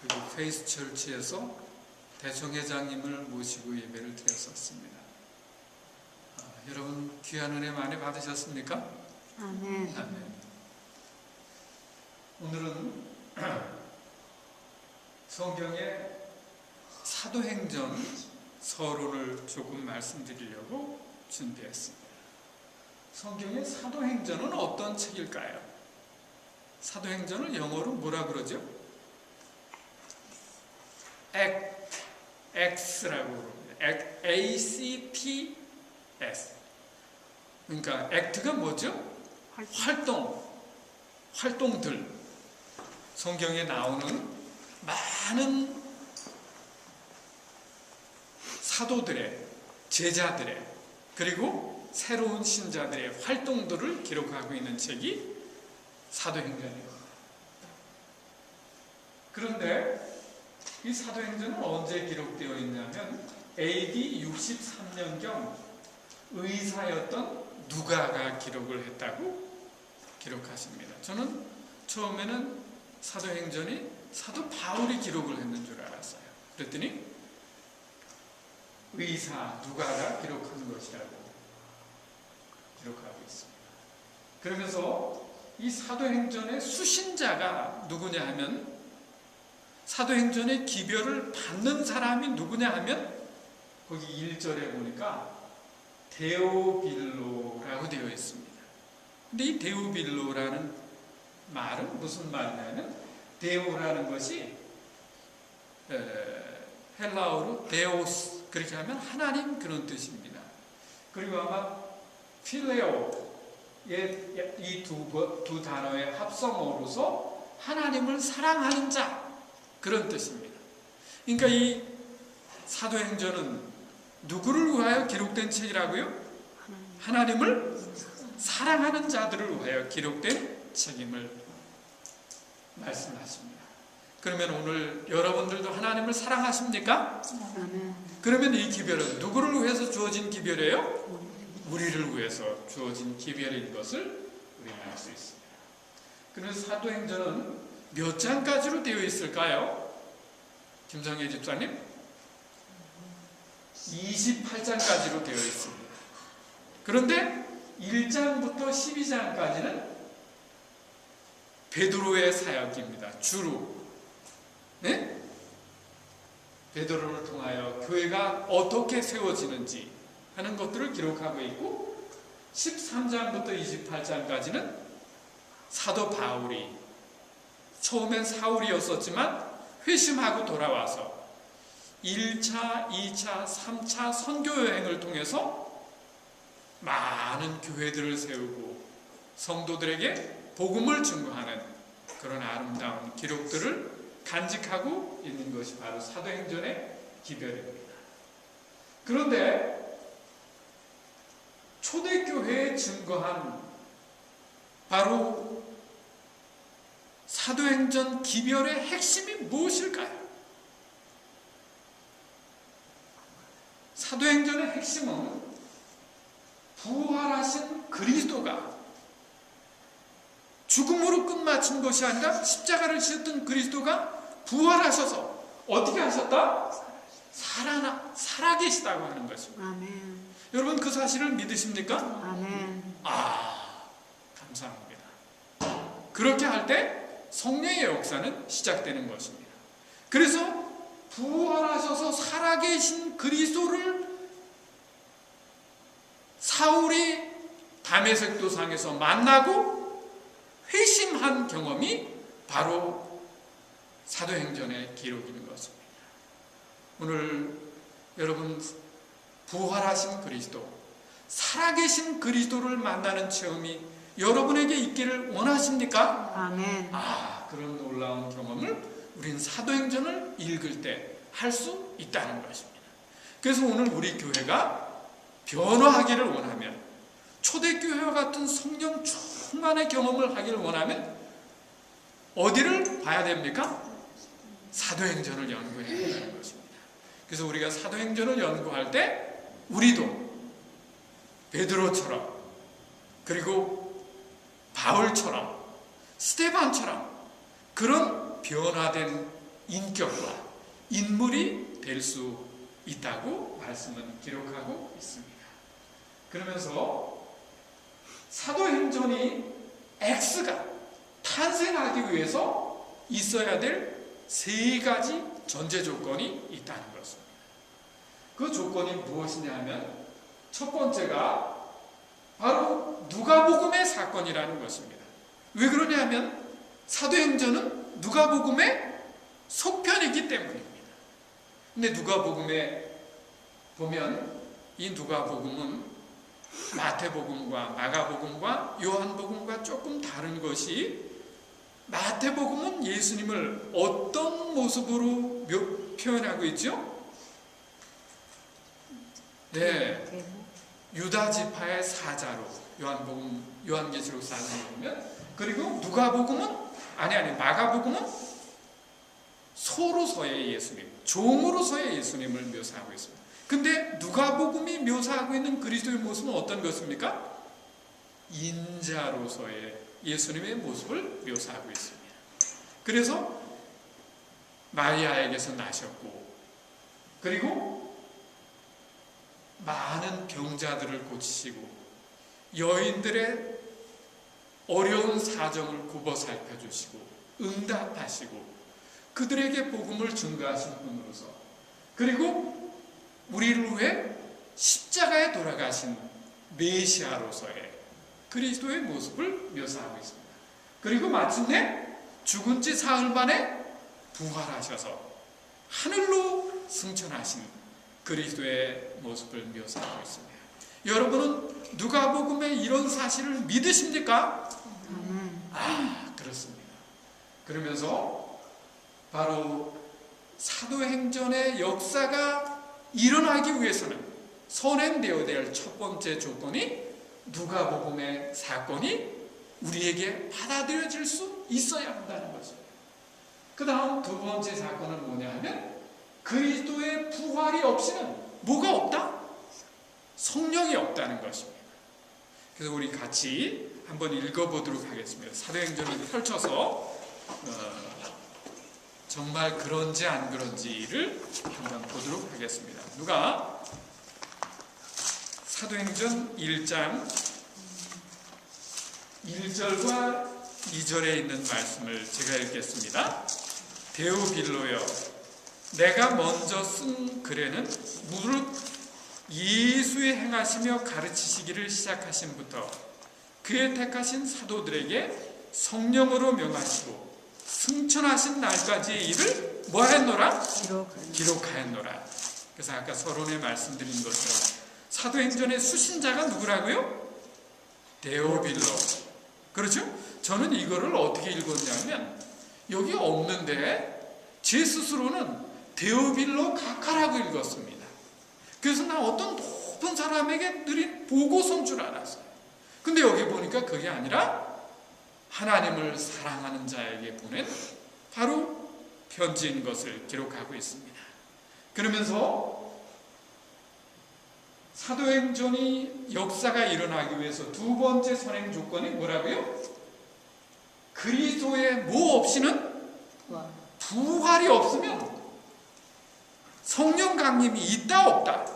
그리고 페이스처치에서 대총회장님을 모시고 예배를 드렸었습니다. 여러분 귀한 은혜 많이 받으셨습니까? 아멘. 아멘. 오늘은 성경의 사도행전 서론을 조금 말씀드리려고 준비했습니다. 성경의 사도행전은 어떤 책일까요? 사도행전을 영어로 뭐라 그러죠? Acts라고 그럽니다. A-C-T-S. 그러니까 act가 뭐죠? 활동들. 성경에 나오는 많은 사도들의, 제자들의, 그리고 새로운 신자들의 활동들을 기록하고 있는 책이 사도행전이에요. 그런데 이 사도행전은 언제 기록되어 있냐면 AD 63년경 의사였던 누가가 기록을 했다고 기록하십니다. 저는 처음에는 사도행전이 사도 바울이 기록을 했는 줄 알았어요. 그랬더니 의사 누가가 기록한 것이라고 기록하고 있습니다. 그러면서 이 사도행전의 수신자가 누구냐 하면, 사도행전의 기별을 받는 사람이 누구냐 하면, 거기 1절에 보니까 데오빌로라고 되어 있습니다. 근데 이 데오빌로라는 말은 무슨 말이냐면, 데오라는 것이 헬라어로 데오스, 그렇게 하면 하나님, 그런 뜻입니다. 그리고 아마 필레오의 이 두 단어의 합성어로서 하나님을 사랑하는 자, 그런 뜻입니다. 그러니까 이 사도행전은 누구를 위하여 기록된 책이라고요? 하나님을 사랑하는 자들을 위하여 기록된 책임을 말씀하십니다. 그러면 오늘 여러분들도 하나님을 사랑하십니까? 그러면 이 기별은 누구를 위해서 주어진 기별이에요? 우리를 위해서 주어진 기별인 것을 우리는 알 수 있습니다. 그래서 사도행전은 몇 장까지로 되어 있을까요? 김성애 집사님? 28장까지로 되어 있습니다. 그런데 1장부터 12장까지는 베드로의 사역입니다. 주로. 네? 베드로를 통하여 교회가 어떻게 세워지는지 하는 것들을 기록하고 있고, 13장부터 28장까지는 사도 바울이, 처음엔 사울이었었지만 회심하고 돌아와서 1차, 2차, 3차 선교 여행을 통해서 많은 교회들을 세우고 성도들에게 복음을 증거하는 그런 아름다운 기록들을 간직하고 있는 것이 바로 사도행전의 기별입니다. 그런데 초대교회에 증거한 바로 사도행전 기별의 핵심이 무엇일까요? 사도행전의 핵심은 부활하신 그리스도가 죽음으로 끝마친 것이 아니라 십자가를 지었던 그리스도가 부활하셔서 어떻게 하셨다? 살아계시다고 하는 것입니다. 아멘. 여러분 그 사실을 믿으십니까? 아멘. 감사합니다. 그렇게 할 때 성령의 역사는 시작되는 것입니다. 그래서 부활하셔서 살아계신 그리스도를 사울이 다메섹 도상에서 만나고 회심한 경험이 바로 사도행전의 기록인 것입니다. 오늘 여러분 부활하신 그리스도, 살아계신 그리스도를 만나는 체험이 여러분에게 있기를 원하십니까? 아멘. 그런 놀라운 경험을 우린 사도행전을 읽을 때 할 수 있다는 것입니다. 그래서 오늘 우리 교회가 변화하기를 원하면, 초대교회와 같은 성령 충만의 경험을 하기를 원하면 어디를 봐야 됩니까? 사도행전을 연구해야 한다는 것입니다. 그래서 우리가 사도행전을 연구할 때 우리도 베드로처럼, 그리고 바울처럼, 스데반처럼 그런 변화된 인격과 인물이 될 수 있다고 말씀은 기록하고 있습니다. 그러면서 사도행전이 X가 탄생하기 위해서 있어야 될 세 가지 전제 조건이 있다는 것입니다. 그 조건이 무엇이냐 하면 첫 번째가 바로 누가복음의 사건이라는 것입니다. 왜 그러냐 하면 사도행전은 누가복음의 속편이기 때문입니다. 근데 누가복음에 보면 이 누가복음은 마태복음과 마가복음과 요한복음과 조금 다른 것이 마태복음은 예수님을 어떤 모습으로 표현하고 있죠? 네, 유다 지파의 사자로 요한계시록 4장에 보면, 그리고 누가복음은 마가복음은 소로서의 예수님, 종으로서의 예수님을 묘사하고 있습니다. 근데 누가복음이 묘사하고 있는 그리스도의 모습은 어떤 것입니까? 인자로서의 예수님의 모습을 묘사하고 있습니다. 그래서 마리아에게서 나셨고, 그리고 많은 병자들을 고치시고 여인들의 어려운 사정을 굽어 살펴주시고 응답하시고 그들에게 복음을 증거하신 분으로서, 그리고 우리를 위해 십자가에 돌아가신 메시아로서의 그리스도의 모습을 묘사하고 있습니다. 그리고 마침내 죽은 지 사흘 만에 부활하셔서 하늘로 승천하신 그리스도의 모습을 묘사하고 있습니다. 여러분은 누가복음의 이런 사실을 믿으십니까? 그렇습니다. 그러면서 바로 사도행전의 역사가 일어나기 위해서는 선행되어야 될 첫 번째 조건이 누가복음의 사건이 우리에게 받아들여질 수 있어야 한다는 것입니다. 그 다음 두 번째 사건은 뭐냐 하면 그리스도의 부활이 없이는 뭐가 없다? 성령이 없다는 것입니다. 그래서 우리 같이 한번 읽어보도록 하겠습니다. 사도행전을 펼쳐서 정말 그런지 안 그런지를 한번 보도록 하겠습니다. 누가 사도행전 1장 1절과 2절에 있는 말씀을 제가 읽겠습니다. 데오빌로여, 내가 먼저 쓴 글에는 무릇 예수의 행하시며 가르치시기를 시작하신 부터 그의 택하신 사도들에게 성령으로 명하시고 승천하신 날까지의 일을 뭐 했노라? 기록하였노라. 그래서 아까 서론에 말씀드린 것처럼 사도행전의 수신자가 누구라고요? 데오빌로. 그렇죠? 저는 이거를 어떻게 읽었냐면 여기 없는데 제 스스로는 데오빌로 가카라고 읽었습니다. 그래서 나 어떤 높은 사람에게 드린 보고서인 줄 알았어요. 근데 여기 보니까 그게 아니라 하나님을 사랑하는 자에게 보낸 바로 편지인 것을 기록하고 있습니다. 그러면서 사도행전이 역사가 일어나기 위해서 두 번째 선행 조건이 뭐라고요? 그리스도의 뭐 없이는 부활이 없으면 성령 강림이 있다 없다?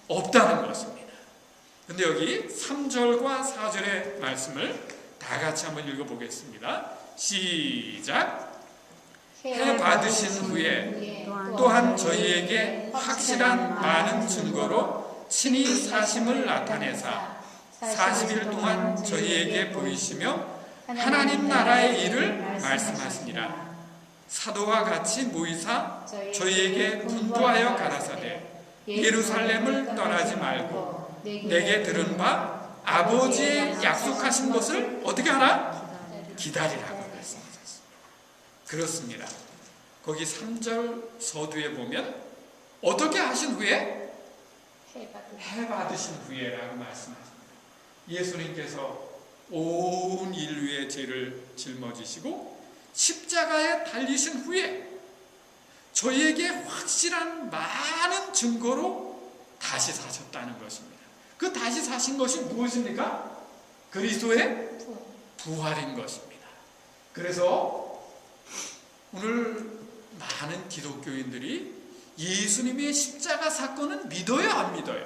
없다는 것입니다. 근데 여기 3절과 4절의 말씀을 다 같이 한번 읽어보겠습니다. 시작. 해 받으신 후에 또한 저희에게 확실한 많은 증거로 친히 사심을 나타내사 40일 동안 저희에게 보이시며 하나님 나라의 일을 말씀하시니라. 사도와 같이 모이사 저희에게 분부하여 가라사대 예루살렘을 떠나지 말고 내게 들은 바 아버지의 약속하신 것을 어떻게 하라? 기다리라고 말씀하셨습니다. 그렇습니다. 거기 3절 서두에 보면 어떻게 하신 후에? 해 받으신 후에라고 말씀하십니다. 예수님께서 온 인류의 죄를 짊어지시고 십자가에 달리신 후에 저희에게 확실한 많은 증거로 다시 사셨다는 것입니다. 그 다시 사신 것이 무엇입니까? 그리스도의 부활인 것입니다. 그래서 오늘 많은 기독교인들이 예수님의 십자가 사건은 믿어요, 안 믿어요?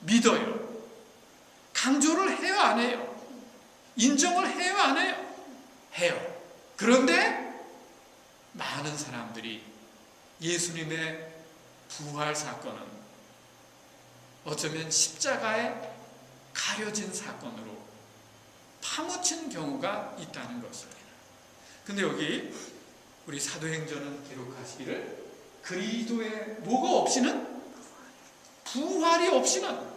믿어요. 강조를 해요, 안 해요? 인정을 해요, 안 해요? 해요. 그런데 많은 사람들이 예수님의 부활 사건은 어쩌면 십자가에 가려진 사건으로 파묻힌 경우가 있다는 것입니다. 근데 여기 우리 사도행전은 기록하시기를 그리스도의 뭐가 없이는, 부활이 없이는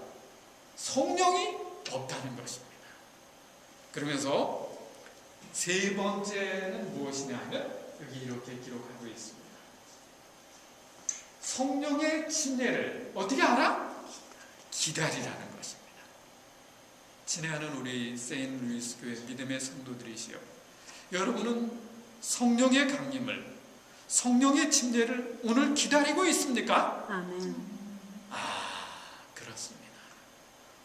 성령이 없다는 것입니다. 그러면서 세 번째는 무엇이냐 하면 여기 이렇게 기록하고 있습니다. 성령의 침례를 어떻게 알아? 기다리라는 것입니다. 친애하는 우리 세인트 루이스 교회 믿음의 성도들이시여, 여러분은 성령의 강림을, 성령의 침례를 오늘 기다리고 있습니까? 아멘. 그렇습니다.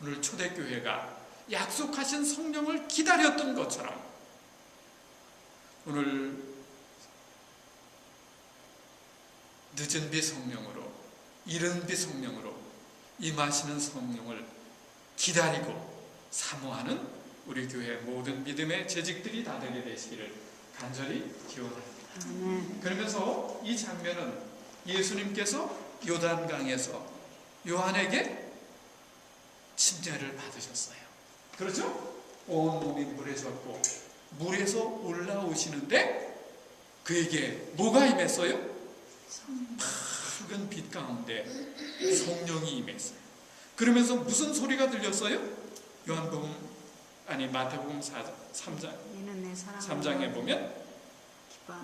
오늘 초대교회가 약속하신 성령을 기다렸던 것처럼 오늘 늦은 비 성령으로, 이른 비 성령으로 임하시는 성령을 기다리고 사모하는 우리 교회 모든 믿음의 재직들이 다 되게 되시기를 간절히 기원합니다. 그러면서 이 장면은 예수님께서 요단강에서 요한에게 침례를 받으셨어요. 그렇죠? 온몸이 물에 젖고 물에서 올라오시는데 그에게 뭐가 임했어요? 붉은 빛 가운데 성령이 임했어요. 그러면서 무슨 소리가 들렸어요? 마태복음 3장에 보면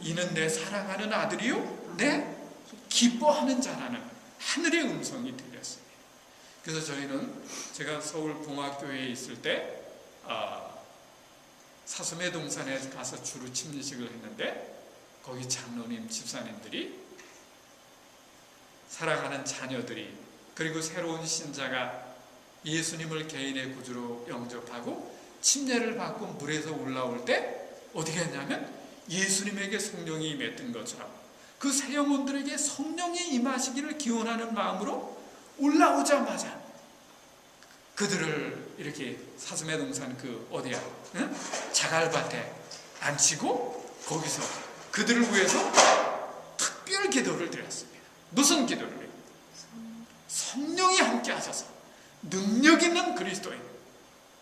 이는 내 사랑하는 아들이요 내 기뻐하는 자라는 하늘의 음성이 들렸습니다. 그래서 제가 서울 봉화교회에 있을 때 사슴의 동산에 가서 주로 침례식을 했는데 거기 장로님, 집사님들이 사랑하는 자녀들이 그리고 새로운 신자가 예수님을 개인의 구주로 영접하고 침례를 받고 물에서 올라올 때 어떻게 했냐면 예수님에게 성령이 임했던 것처럼 그 새 영혼들에게 성령이 임하시기를 기원하는 마음으로 올라오자마자 그들을 이렇게 사슴의 동산 자갈밭에 앉히고 거기서 그들을 위해서 특별 기도를 드렸습니다. 무슨 기도를 해요? 성령이 함께 하셔서 능력 있는 그리스도인,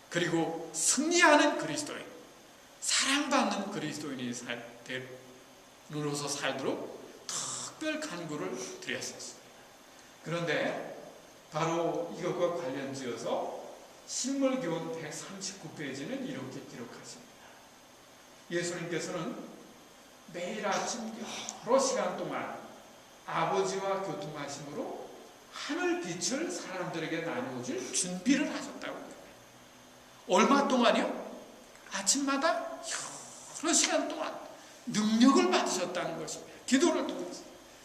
그리고 승리하는 그리스도인, 사랑받는 그리스도인이 으로서 살도록 특별 간구를 드렸었습니다. 그런데 바로 이것과 관련지어서 신물교훈 139페이지는 이렇게 기록하십니다. 예수님께서는 매일 아침 여러 시간 동안 아버지와 교통하심으로 하늘 빛을 사람들에게 나누어줄 준비를 하셨다고 해요. 얼마 동안이요? 아침마다 여러 시간 동안 능력을 받으셨다는 것입니다. 기도를 통해서.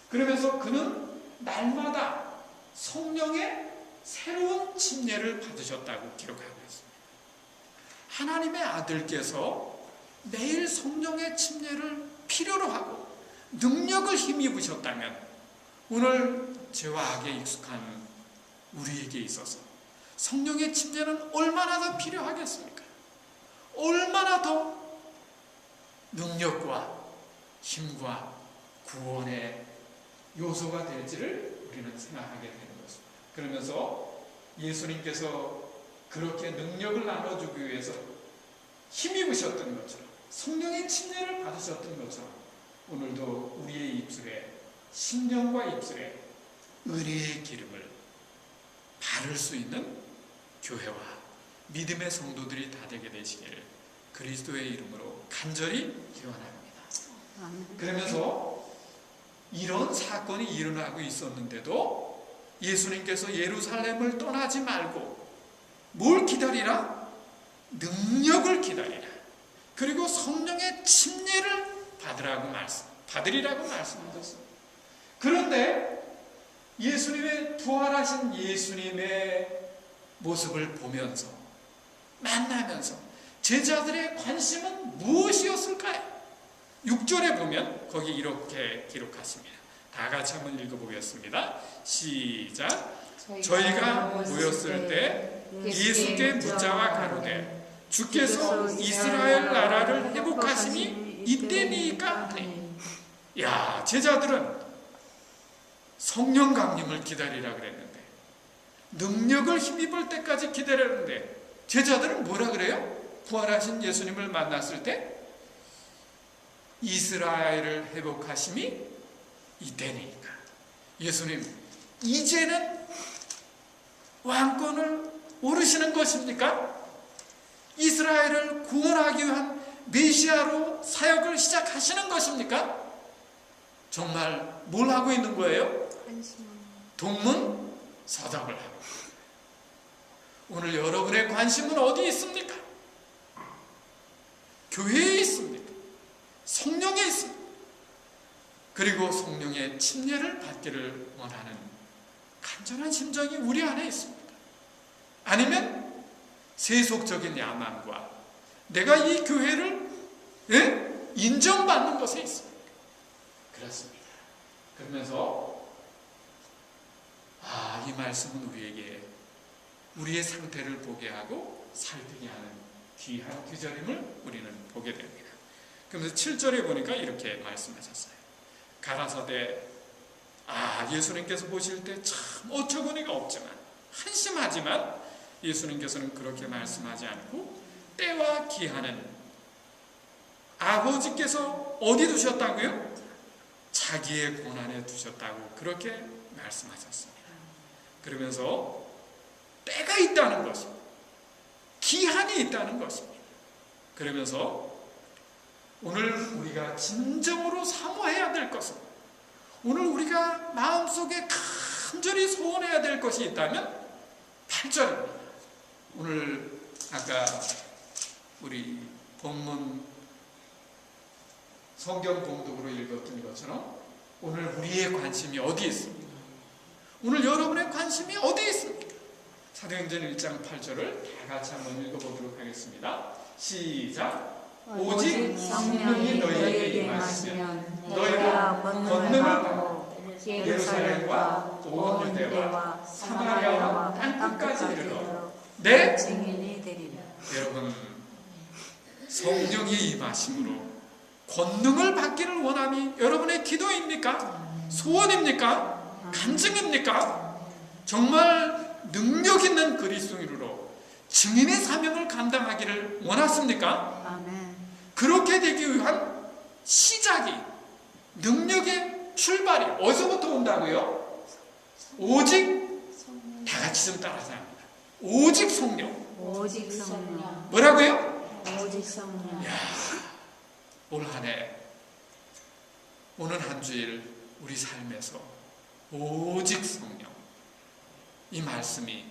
그러면서 그는 날마다 성령의 새로운 침례를 받으셨다고 기록하고 있습니다. 하나님의 아들께서 매일 성령의 침례를 필요로 하고 능력을 힘입으셨다면 오늘 죄와 악에 익숙한 우리에게 있어서 성령의 침례는 얼마나 더 필요하겠습니까? 얼마나 더 능력과 힘과 구원의 요소가 될지를 우리는 생각하게 되는 것입니다. 그러면서 예수님께서 그렇게 능력을 나눠주기 위해서 힘입으셨던 것처럼 성령의 침례를 받으셨던 것처럼 오늘도 우리의 입술에, 심령과 입술에 은혜의 기름을 바를 수 있는 교회와 믿음의 성도들이 다 되게 되시기를 그리스도의 이름으로 간절히 기원합니다. 그러면서 이런 사건이 일어나고 있었는데도 예수님께서 예루살렘을 떠나지 말고 뭘 기다리라? 능력을 기다리라. 그리고 성령의 침례를 받으리라고 말씀하셨습니다. 그런데 예수님의 부활하신 예수님의 모습을 보면서 만나면서 제자들의 관심은 무엇이었을까요? 6절에 보면 거기 이렇게 기록하십니다. 다 같이 한번 읽어보겠습니다. 시작. 저희가 모였을 때 예수께 묻자와 가로되 주께서 이스라엘 나라를 회복하심이 이때니까. 야, 제자들은 성령 강림을 기다리라 그랬는데, 능력을 힘입을 때까지 기다렸는데, 제자들은 뭐라 그래요? 부활하신 예수님을 만났을 때 이스라엘을 회복하심이 이때니까. 예수님 이제는 왕권을 오르시는 것입니까? 이스라엘을 구원하기 위한 메시아로 사역을 시작하시는 것입니까? 정말 뭘 하고 있는 거예요? 동문서답을 하고. 오늘 여러분의 관심은 어디 있습니까? 교회에 있습니까? 성령에 있습니까? 그리고 성령의 침례를 받기를 원하는 간절한 심정이 우리 안에 있습니까? 아니면 세속적인 야망과 내가 이 교회를 인정받는 것에 있습니까? 그렇습니다. 그러면서 이 말씀은 우리에게 우리의 상태를 보게 하고 살피게 하는 귀한 규절임을 우리는 보게 됩니다. 그러면서 7절에 보니까 이렇게 말씀하셨어요. 가라사대 예수님께서 보실 때 참 어처구니가 없지만 한심하지만 예수님께서는 그렇게 말씀하지 않고 때와 기한은 아버지께서 어디 두셨다고요? 자기의 고난에 두셨다고 그렇게 말씀하셨습니다. 그러면서 때가 있다는 것입니다. 기한이 있다는 것입니다. 그러면서 오늘 우리가 진정으로 사모해야 될 것은, 오늘 우리가 마음속에 간절히 소원해야 될 것이 있다면 8절입니다. 오늘 아까 우리 본문 성경 봉독으로 읽었던 것처럼 오늘 우리의 관심이 어디에 있습니까? 오늘 여러분의 관심이 어디에 있습니까? 사도행전 1장 8절을 다 같이 한번 읽어보도록 하겠습니다. 시작. 오직 성령이 너희에게 임하시면 너희가 권능을 받고 예루살렘과 온 유대와 사마리아와 땅끝까지 이르러 내 증인이 되리라. 여러분, 성령이 임하심으로 권능을 받기를 원함이 여러분의 기도입니까? 소원입니까? 간증입니까? 정말 능력 있는 그리스도인으로 증인의 사명을 감당하기를 원하십니까? 아멘. 그렇게 되기 위한 시작이, 능력의 출발이 어디서부터 온다고요? 오직, 다 같이 좀 따라서 합니다. 오직 성령. 오직 성령. 뭐라고요? 오직 성령. 올 한 해, 오늘 한 주일 우리 삶에서 오직 성령, 이 말씀이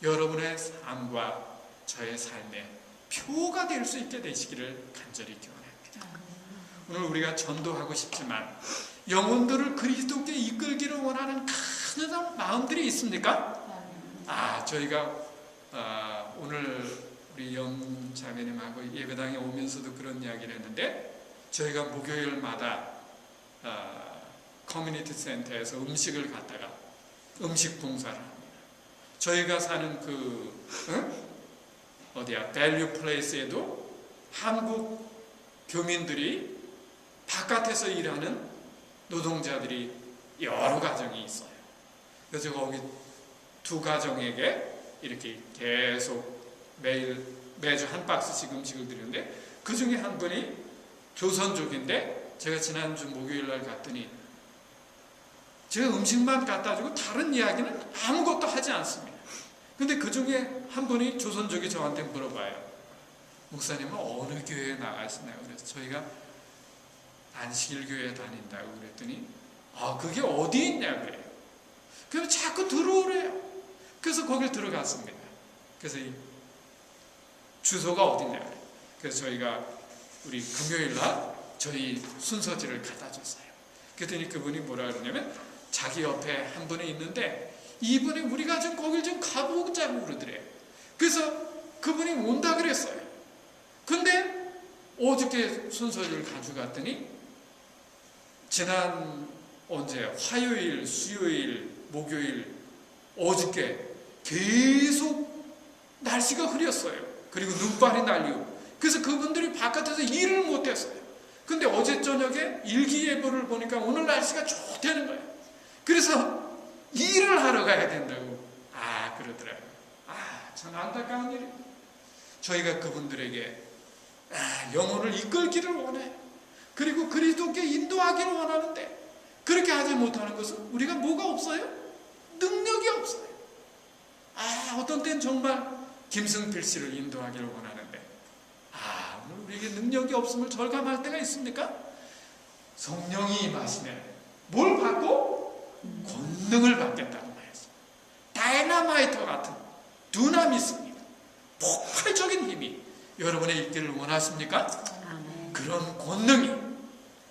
여러분의 삶과 저의 삶의 표가 될 수 있게 되시기를 간절히 기원합니다. 오늘 우리가 전도하고 싶지만 영혼들을 그리스도께 이끌기를 원하는 간절한 마음들이 있습니까? 저희가 오늘 우리 영자매님하고 예배당에 오면서도 그런 이야기를 했는데, 저희가 목요일마다 커뮤니티 센터에서 음식을 갖다가 음식 봉사를 합니다. 저희가 사는 밸류 플레이스에도 한국 교민들이 바깥에서 일하는 노동자들이 여러 가정이 있어요. 그래서 거기 두 가정에게 이렇게 계속 매주 한 박스씩 음식을 드리는데, 그 중에 한 분이 조선족인데, 제가 지난주 목요일 날 갔더니 제가 음식만 갖다 주고 다른 이야기는 아무것도 하지 않습니다. 근데 그 중에 한 분이 조선족이 저한테 물어봐요. 목사님은 어느 교회에 나가시나요? 그래서 저희가 안식일교회에 다닌다고 그랬더니 그게 어디 있냐 그래요. 그래서 자꾸 들어오래요. 그래서 거길 들어갔습니다. 그래서 이 주소가 어디냐 그래요. 그래서 저희가 우리 금요일날 저희 순서지를 갖다 줬어요. 그랬더니 그분이 뭐라 그러냐면, 자기 옆에 한 분이 있는데 이분이 우리가 좀 거길 좀 가보자고 그러더래요. 그래서 그분이 온다 그랬어요. 근데 어저께 순서를 가져갔더니 지난 화요일, 수요일, 목요일, 어저께 계속 날씨가 흐렸어요. 그리고 눈발이 날리고. 그래서 그분들이 바깥에서 일을 못했어요. 근데 어제 저녁에 일기예보를 보니까 오늘 날씨가 좋다는 거예요. 그래서 일을 하러 가야 된다고 그러더라고요. 참 안타까운 일이에요. 저희가 그분들에게 영혼을 이끌기를 원해요. 그리고 그리스도께 인도하기를 원하는데 그렇게 하지 못하는 것은 우리가 뭐가 없어요? 능력이 없어요. 어떤 때는 정말 김승필 씨를 인도하기를 원하는데 오늘 우리에게 능력이 없음을 절감할 때가 있습니까? 성령이 임하시면 뭘 받고? 권능을 받겠다고 말했어요. 다이너마이트 같은 두나미스입니다. 폭발적인 힘이 여러분의 있기를 원하십니까? 그런 권능이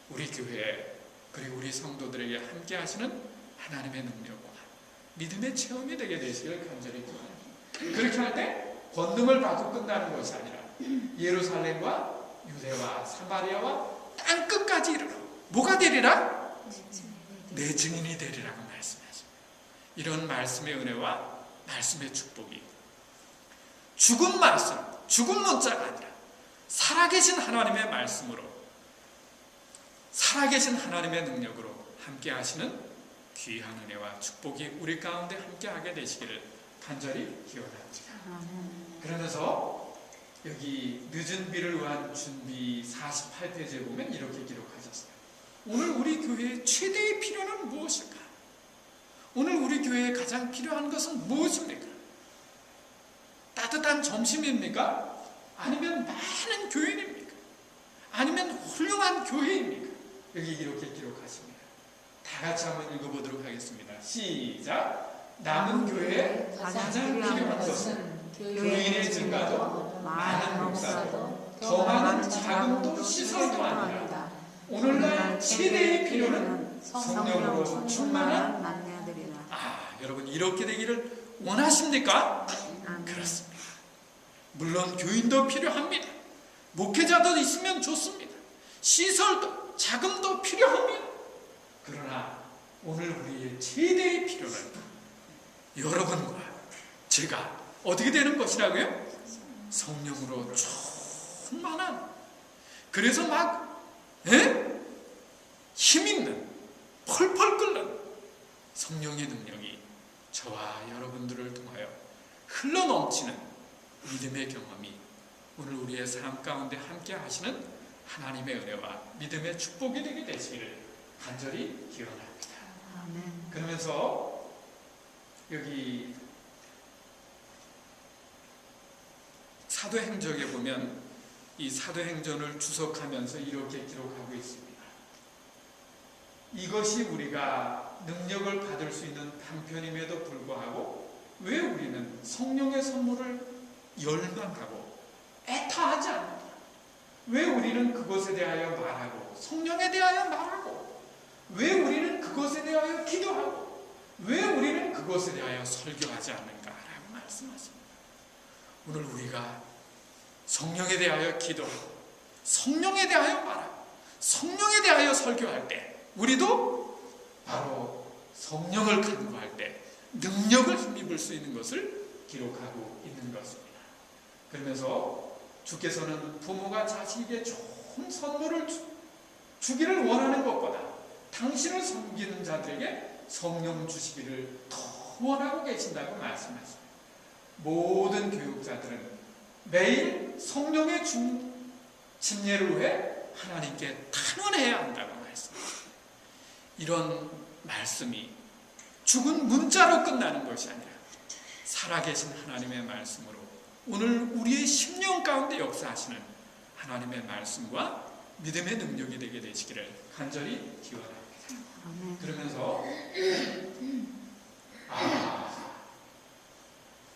우리 교회 그리고 우리 성도들에게 함께 하시는 하나님의 능력과 믿음의 체험이 되게 되시기를 간절히 기원합니다. 그렇게 할 때 권능을 받고 끝나는 것이 아니라 예루살렘과 유대와 사마리아와 땅끝까지 이르러 뭐가 되리라? 내 증인이 되리라고 말씀하십니다. 이런 말씀의 은혜와 말씀의 축복이 죽은 말씀, 죽은 문자가 아니라 살아계신 하나님의 말씀으로 살아계신 하나님의 능력으로 함께 하시는 귀한 은혜와 축복이 우리 가운데 함께 하게 되시기를 간절히 기원합니다. 그러면서 여기 늦은 비를 위한 준비 48페이지에 보면 이렇게 기록하셨어요. 오늘 우리 교회의 최대의 필요는 무엇일까? 오늘 우리 교회에 가장 필요한 것은 무엇입니까? 따뜻한 점심입니까? 아니면 많은 교인입니까? 아니면 훌륭한 교회입니까? 여기 이렇게 기록하십니다. 다 같이 한번 읽어보도록 하겠습니다. 시작! 남은 교회에 가장 필요한 것은 교인의 증가도 많은 목사도 더 많은 자금도 시설도 아니라 오늘날 최대의 필요는 성령으로 충만한 만나들이라. 여러분 이렇게 되기를 원하십니까? 그렇습니다. 물론 교인도 필요합니다. 목회자도 있으면 좋습니다. 시설도 자금도 필요합니다. 그러나 오늘 우리의 최대의 필요는 여러분과 제가 어떻게 되는 것이라고요? 성령으로 충만한, 그래서 막 힘있는, 펄펄 끓는 성령의 능력이 저와 여러분들을 통하여 흘러넘치는 믿음의 경험이 오늘 우리의 삶 가운데 함께 하시는 하나님의 은혜와 믿음의 축복이 되게 되시기를 간절히 기원합니다. 아멘. 그러면서 여기 사도행전에 보면 이 사도행전을 주석하면서 이렇게 기록하고 있습니다. 이것이 우리가 능력을 받을 수 있는 단편임에도 불구하고 왜 우리는 성령의 선물을 열망하고 애타하지 않느냐? 왜 우리는 그것에 대하여 말하고 성령에 대하여 말하고 왜 우리는 그것에 대하여 기도하고 왜 우리는 그것에 대하여 설교하지 않는가라고 말씀하십니다. 오늘 우리가 성령에 대하여 기도하고 성령에 대하여 말하고 성령에 대하여 설교할 때 우리도 바로 성령을 간구할 때 능력을 힘입을 수 있는 것을 기록하고 있는 것입니다. 그러면서 주께서는 부모가 자식에게 좋은 선물을 주기를 원하는 것보다 당신을 섬기는 자들에게 성령 주시기를 더 원하고 계신다고 말씀하십니다. 모든 교육자들은 매일 성령의 침례를 위해 하나님께 탄원해야 한다고 말씀합니다. 이런 말씀이 죽은 문자로 끝나는 것이 아니라 살아계신 하나님의 말씀으로 오늘 우리의 심령 가운데 역사하시는 하나님의 말씀과 믿음의 능력이 되게 되시기를 간절히 기원합니다. 그러면서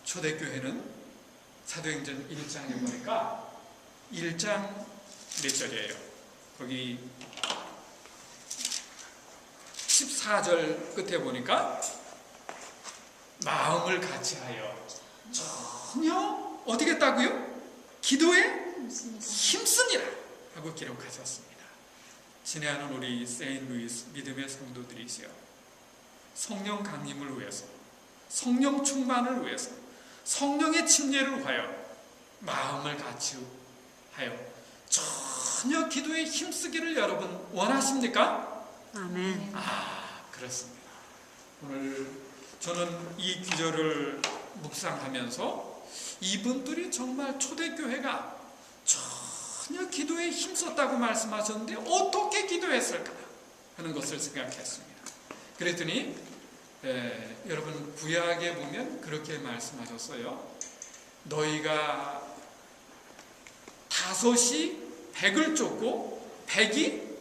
초대교회는 사도행전 1장에 보니까 1장 몇 절이에요? 거기 14절 끝에 보니까 마음을 같이하여 전혀 어떻게 했다고요? 기도에 힘쓰니라. 하고 기록하셨습니다. 친애하는 우리 세인루이스 믿음의 성도들이시여, 성령 강림을 위해서, 성령 충만을 위해서, 성령의 침례를 위하여 마음을 같이하여 전혀 기도에 힘쓰기를 여러분 원하십니까? 아멘. 그렇습니다. 오늘 저는 이 기절을 묵상하면서 이분들이 정말 초대교회가 전혀 기도에 힘썼다고 말씀하셨는데 어떻게 기도했을까 하는 것을 생각했습니다. 그랬더니 여러분 구약에 보면 그렇게 말씀하셨어요. 너희가 5이 100을 쫓고 100이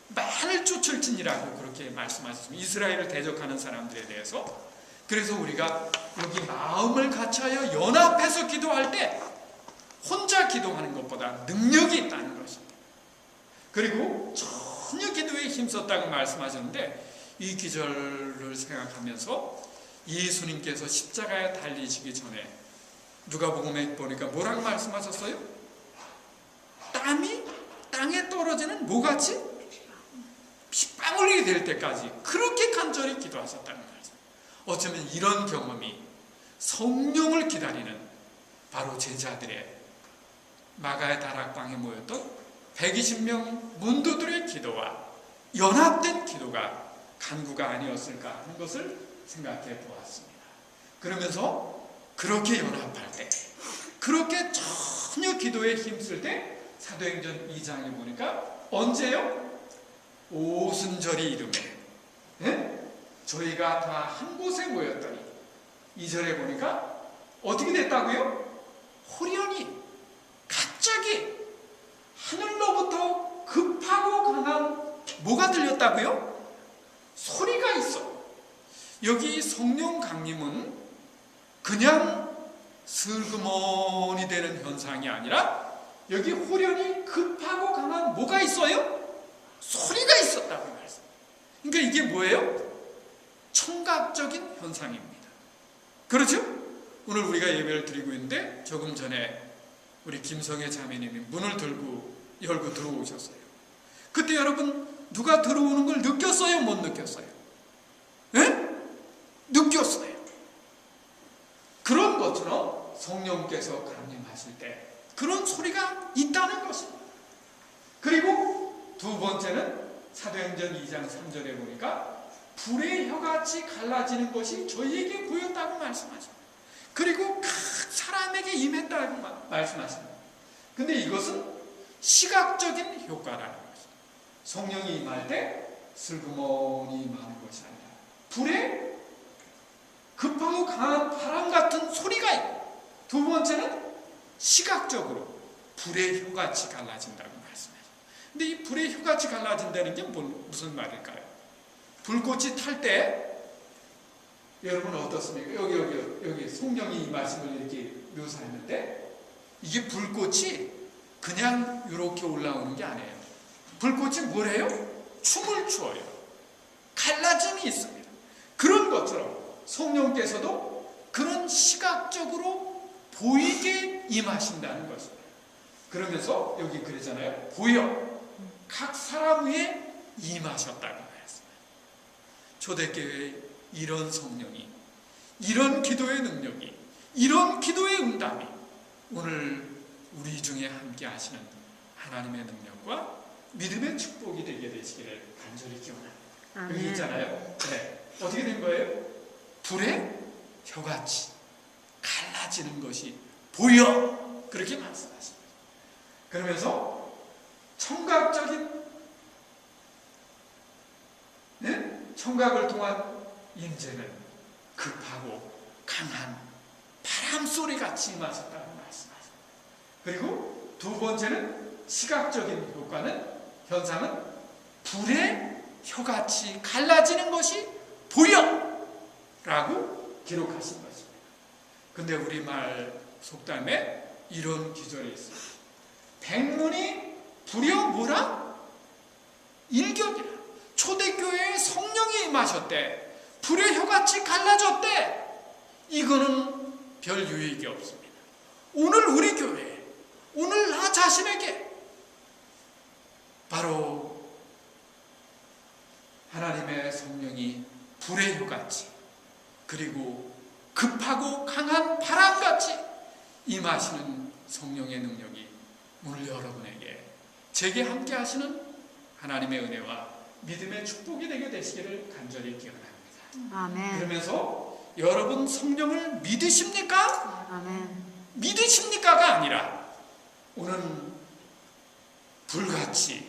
만을 쫓을지니라고 그렇게 말씀하셨습니다. 이스라엘을 대적하는 사람들에 대해서. 그래서 우리가 여기 마음을 같이하여 연합해서 기도할 때 혼자 기도하는 것보다 능력이 있다는 것입니다. 그리고 전혀 기도에 힘썼다고 말씀하셨는데 이 기절을 생각하면서 예수님께서 십자가에 달리시기 전에 누가복음에 보니까 뭐라고 말씀하셨어요? 땀이 땅에 떨어지는 뭐같이? 핏방울이 될 때까지 그렇게 간절히 기도하셨다는 말씀. 어쩌면 이런 경험이 성령을 기다리는 바로 제자들의 마가의 다락방에 모였던 120명 문도들의 기도와 연합된 기도가 간구가 아니었을까 하는 것을 생각해 보았습니다. 그러면서 그렇게 연합할 때, 그렇게 전혀 기도에 힘쓸 때 사도행전 2장에 보니까 언제요? 오순절이 이름에 저희가 다 한 곳에 모였더니 2절에 보니까 어떻게 됐다고요? 호련히 갑자기 하늘로부터 급하고 강한 뭐가 들렸다고요? 소리가 있어. 여기 성령 강림은 그냥 슬그머니 되는 현상이 아니라 여기 호련히 급하고 강한 뭐가 있어요? 소리가 있었다고 말씀. 그러니까 이게 뭐예요? 청각적인 현상입니다. 그렇죠? 오늘 우리가 예배를 드리고 있는데 조금 전에 우리 김성애 자매님이 문을 열고 들어오셨어요. 그때 여러분 누가 들어오는 걸 느꼈어요? 못 느꼈어요? 예? 느꼈어요. 그런 것처럼 성령께서 강림하실 때 그런 소리가 있다는 것입니다. 그리고 두 번째는 사도행전 2장 3절에 보니까 불의 혀같이 갈라지는 것이 저희에게 보였다고 말씀하십니다. 그리고 각 사람에게 임했다고 말씀하십니다. 근데 이것은 시각적인 효과라는 것입니다. 성령이 임할 때 슬그머니 임하는 것이 아니라 불에 급하고 강한 바람 같은 소리가 있고, 두 번째는 시각적으로 불의 혀같이 갈라진다고 말씀하십니다. 근데 이 불의 혀같이 갈라진다는 게 무슨 말일까요? 불꽃이 탈 때 여러분 어떻습니까? 여기 성령이 이 말씀을 이렇게 묘사했는데 이게 불꽃이 그냥 이렇게 올라오는 게 아니에요. 불꽃이 뭐래요? 춤을 추어요. 갈라짐이 있습니다. 그런 것처럼 성령께서도 그런 시각적으로 보이게 임하신다는 것입니다. 그러면서 여기 그러잖아요. 보여 각 사람 위에 임하셨다고 말씀해요. 초대교회에 이런 성령이, 이런 기도의 능력이, 이런 기도의 응답이 오늘 우리 중에 함께 하시는 하나님의 능력과 믿음의 축복이 되게 되시기를 간절히 기원합니다. 여기 있잖아요. 네. 어떻게 된 거예요? 불에 혀같이 갈라지는 것이 보여, 그렇게 말씀하십니다. 그러면서 청각적인 청각을 통한 임재는 급하고 강한 바람소리같이 임하셨다고 말씀하십니다. 그리고 두 번째는 시각적인 현상은 불의 혀같이 갈라지는 것이 보여! 라고 기록하신 것입니다. 근데 우리말 속담에 이런 기절이 있어요. 백문이 불여 뭐라? 일격이라. 초대교회에 성령이 임하셨대. 불의 혀같이 갈라졌대. 이거는 별 유익이 없습니다. 오늘 우리 교회에, 오늘 나 자신에게 바로 하나님의 성령이 불의 휴같이 그리고 급하고 강한 바람같이 임하시는 성령의 능력이 오늘 여러분에게 제게 함께 하시는 하나님의 은혜와 믿음의 축복이 되게 되시기를 간절히 기원합니다. 아멘. 그러면서 여러분 성령을 믿으십니까? 아멘. 믿으십니까가 아니라 오는 불같이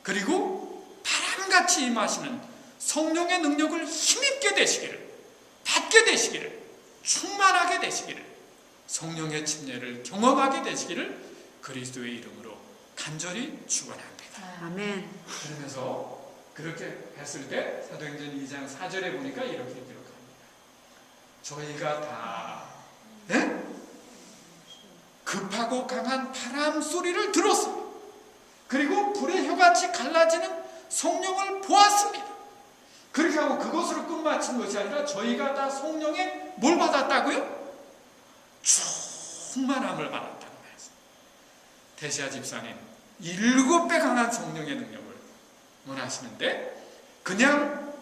그리고 바람같이 임하시는 성령의 능력을 힘입게 되시기를, 받게 되시기를, 충만하게 되시기를, 성령의 침례를 경험하게 되시기를 그리스도의 이름으로 간절히 축원합니다. 아멘. 그러면서 그렇게 했을 때 사도행전 2장 4절에 보니까 이렇게 기록합니다. 저희가 다 급하고 강한 바람 소리를 들었습니다. 그리고 불의 혀같이 갈라지는 성령을 보았습니다. 그렇게 하고 그것으로 끝마친 것이 아니라 저희가 다 성령의 뭘 받았다고요? 충만함을 받았다는 말씀. 대시아 집사님 7배 강한 성령의 능력을 원하시는데 그냥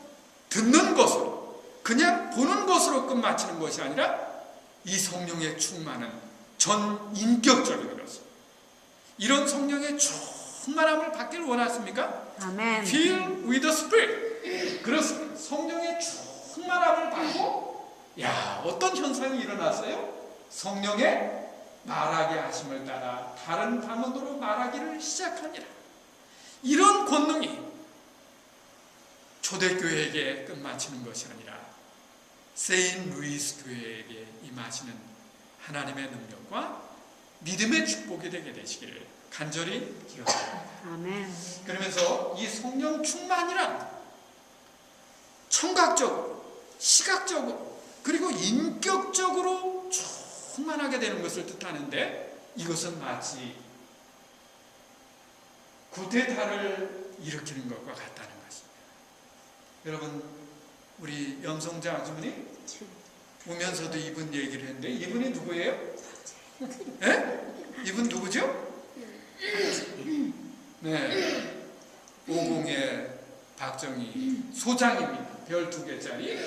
듣는 것으로 그냥 보는 것으로 끝마치는 것이 아니라 이 성령의 충만은 전 인격적인 것입니다. 이런 성령의 충만함을 받기를 원하십니까? 아멘. Fill with the Spirit. 그렇습니다. 성령의 충만함을 받고 어떤 현상이 일어났어요? 성령의 말하게 하심을 따라 다른 방언으로 말하기를 시작하니라. 이런 권능이 초대교회에게 끝마치는 것이 아니라 세인루이스 교회에게 임하시는 하나님의 능력과 믿음의 축복이 되게 되시기를 간절히 기원합니다. 아멘. 그러면서 이 성령 충만이란 청각적으로, 시각적으로, 그리고 인격적으로 충만하게 되는 것을 뜻하는데 이것은 마치 구테타를 일으키는 것과 같다는 것입니다. 여러분, 우리 염성자 아주머니 오면서도 이분 얘기를 했는데 이분이 누구예요? 이분 누구죠? 네, 50의 박정희 소장입니다. 별 2개짜리.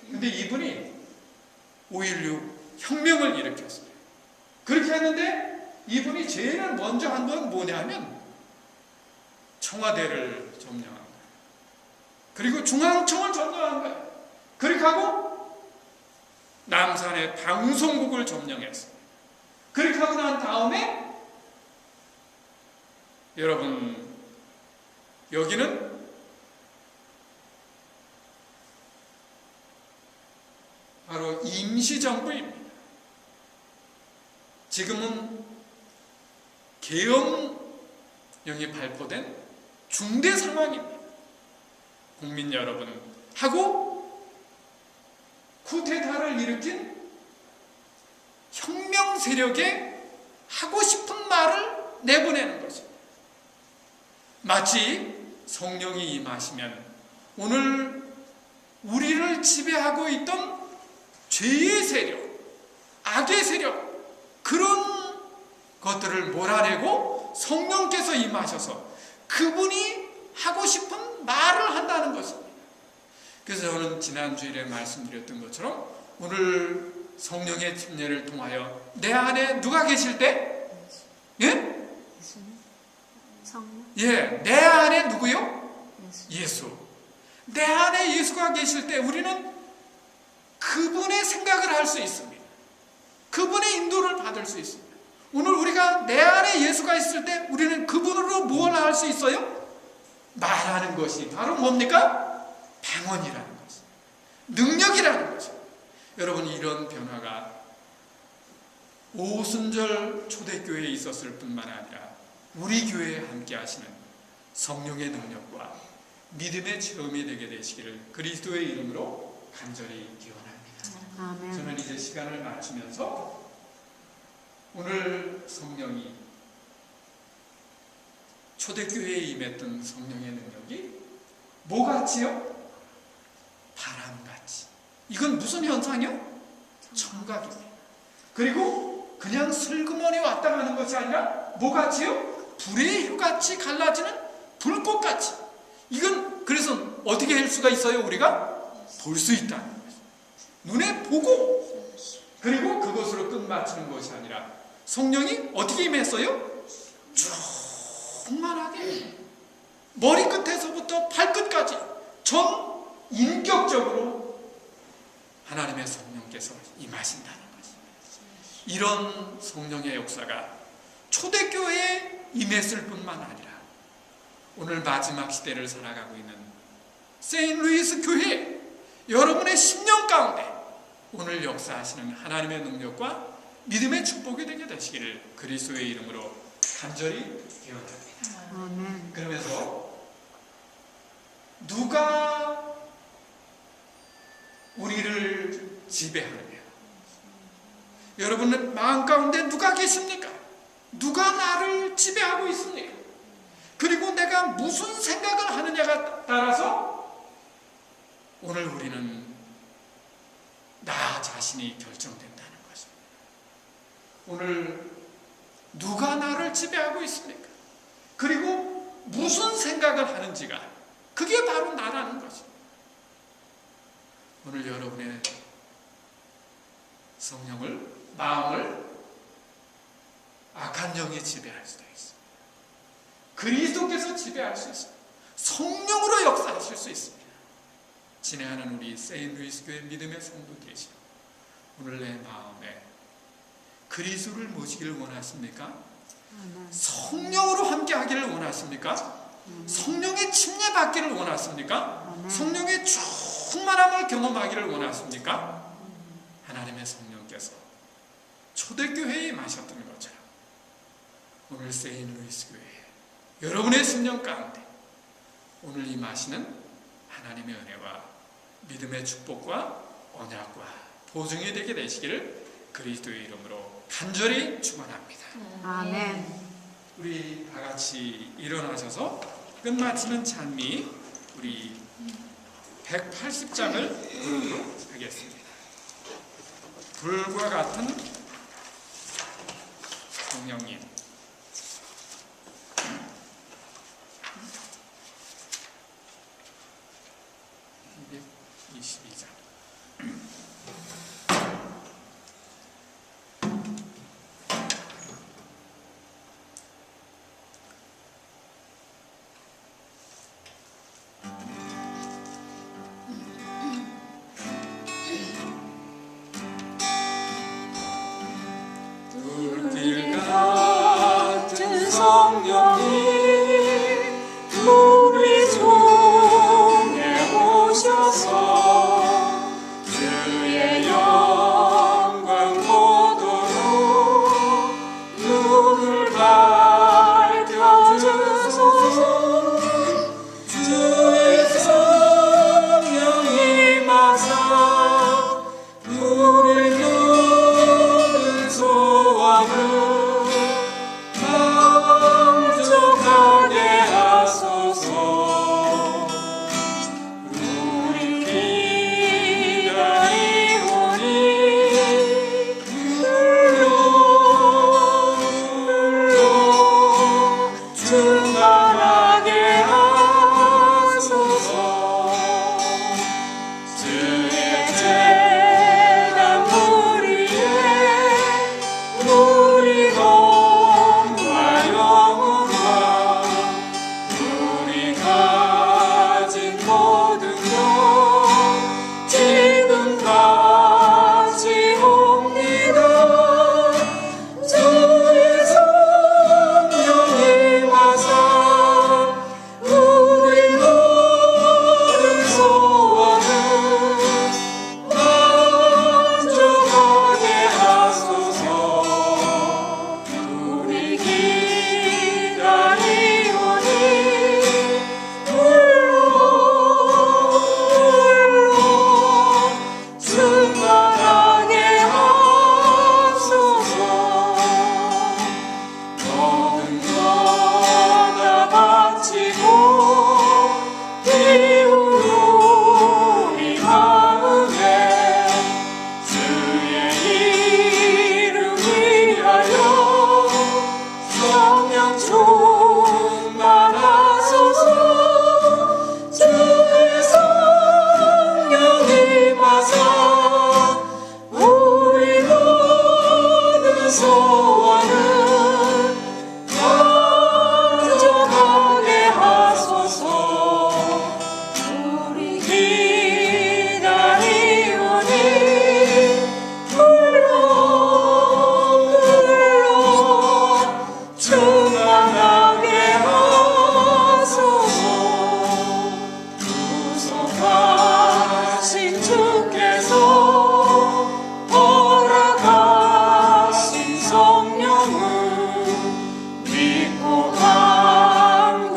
근데 이분이 5.16 혁명을 일으켰어요. 그렇게 했는데 이분이 제일 먼저 한 건 뭐냐면 청와대를 점령한 거예요. 그리고 중앙청을 점령한 거예요. 그렇게 하고 남산의 방송국을 점령했어요. 그렇게 하고 난 다음에 여러분 여기는 바로 임시정부입니다. 지금은 계엄령이 발표된 중대 상황입니다. 국민 여러분 하고 쿠데타를 일으킨 혁명 세력에 하고 싶은 말을 내보내는 것입니다. 마치 성령이 임하시면 오늘 우리를 지배하고 있던 죄의 세력, 악의 세력, 그런 것들을 몰아내고 성령께서 임하셔서 그분이 하고 싶은 말을 한다는 것입니다. 그래서 저는 지난주일에 말씀드렸던 것처럼 오늘 성령의 침례를 통하여 내 안에 누가 계실 때? 예? 성령? 예, 내 안에 누구요? 예수. 예수. 내 안에 예수가 계실 때 우리는 그분의 생각을 할 수 있습니다. 그분의 인도를 받을 수 있습니다. 오늘 우리가 내 안에 예수가 있을 때 우리는 그분으로 뭘 할 수 있어요? 말하는 것이 바로 뭡니까? 방언이라는 것입니다. 능력이라는 것입니다. 여러분, 이런 변화가 오순절 초대교회에 있었을 뿐만 아니라 우리 교회에 함께 하시는 성령의 능력과 믿음의 체험이 되게 되시기를 그리스도의 이름으로 간절히 기원합니다. 아멘. 저는 이제 시간을 마치면서 오늘 성령이 초대교회에 임했던 성령의 능력이 뭐같이요? 바람같이. 이건 무슨 현상이요? 청각입니다. 그리고 그냥 슬그머니 왔다 가는 것이 아니라 뭐같이요? 불의 휴같이 갈라지는 불꽃같이. 이건 그래서 어떻게 할 수가 있어요? 우리가 볼 수 있다는 거죠. 눈에 보고, 그리고 그것으로 끝마치는 것이 아니라 성령이 어떻게 임했어요? 충만하게 머리끝에서부터 발끝까지 전 인격적으로 하나님의 성령께서 임하신다는 것입니다. 이런 성령의 역사가 초대교회에 임했을 뿐만 아니라 오늘 마지막 시대를 살아가고 있는 세인루이스 교회, 여러분의 10년 가운데 오늘 역사하시는 하나님의 능력과 믿음의 축복이 되게 되시기를 그리스도의 이름으로 간절히 기원합니다. 아멘. 그러면서 누가 우리를 지배하느냐? 여러분은 마음 가운데 누가 계십니까? 누가 나를 지배하고 있습니까? 그리고 내가 무슨 생각을 하느냐가 따라서 오늘 우리는 나 자신이 결정된다는 것입니다. 오늘 누가 나를 지배하고 있습니까? 그리고 무슨 생각을 하는지가 그게 바로 나라는 것입니다. 오늘 여러분의 성령을, 마음을 악한 영이 지배할 수도 있습니다. 그리스도께서 지배할 수 있습니다. 성령으로 역사하실 수 있습니다. 진행하는 우리 세인루이스 교회 믿음의 성도 되시고 오늘 내 마음에 그리스도를 모시기를 원하십니까? 성령으로 함께 하기를 원하십니까? 성령의 침례받기를 원하십니까? 성령의 충만함을 경험하기를 원하십니까? 하나님의 성령께서 초대교회에 마셨던 것처럼 오늘 세인루이스 교회 여러분의 10년 가운데 오늘 이 마시는 하나님의 은혜와 믿음의 축복과 언약과 보증이 되게 되시기를 그리스도의 이름으로 간절히 축원합니다. 아멘. 우리 다 같이 일어나셔서 끝마치는 찬미 우리 180장을 부르도록 하겠습니다. 불과 같은 성령님. 222장. 불길 같은 성령이 우리 중에 오셔서 주의 영광 보도록 눈을 밝혀주소서. 주의 성령이 임하사 우리 모든 소원을 만족하게 하소서. 우리 허락하신 주께서 허락하신 성령은 믿고 간구하오니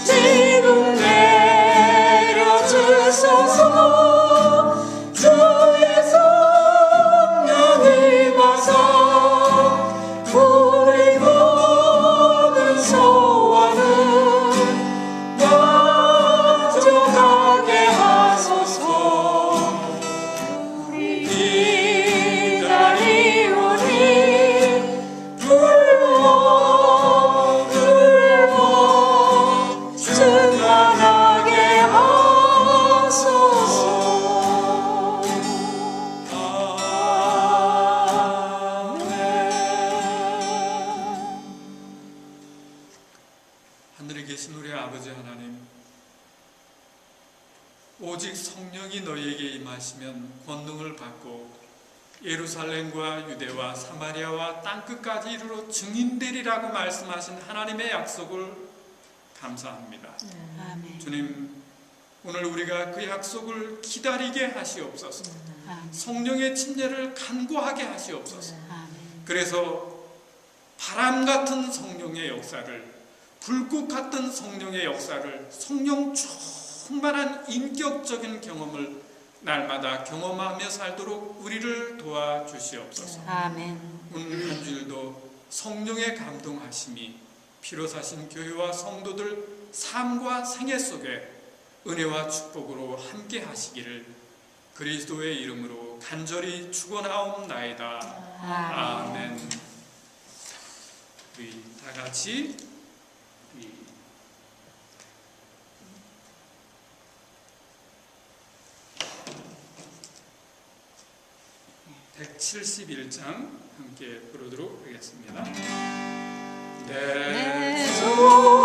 지금 내려주소서. 주의 성령이 와서 우리 모든 소원을 만족하게 하소서. 우리 기다리오니 불러 충만하게 하소서. 하늘에 계신 우리 아버지 하나님, 오직 성령이 너희에게 임하시면 권능을 받고 예루살렘과 유대와 사마리아와 땅끝까지 이르러 증인되리라고 말씀하신 하나님의 약속을 감사합니다. 아멘. 주님, 오늘 우리가 그 약속을 기다리게 하시옵소서. 아멘. 성령의 침례를 간구하게 하시옵소서. 아멘. 그래서 바람 같은 성령의 역사를, 불꽃 같은 성령의 역사를, 성령 충만한 인격적인 경험을 날마다 경험하며 살도록 우리를 도와주시옵소서. 아멘. 오늘 한 주일도 성령의 감동하심이 피로 사신 교회와 성도들 삶과 생애 속에 은혜와 축복으로 함께 하시기를 그리스도의 이름으로 간절히 축원하옵나이다. 아멘. 우리 다 같이 171장 함께 부르도록 하겠습니다. 내 주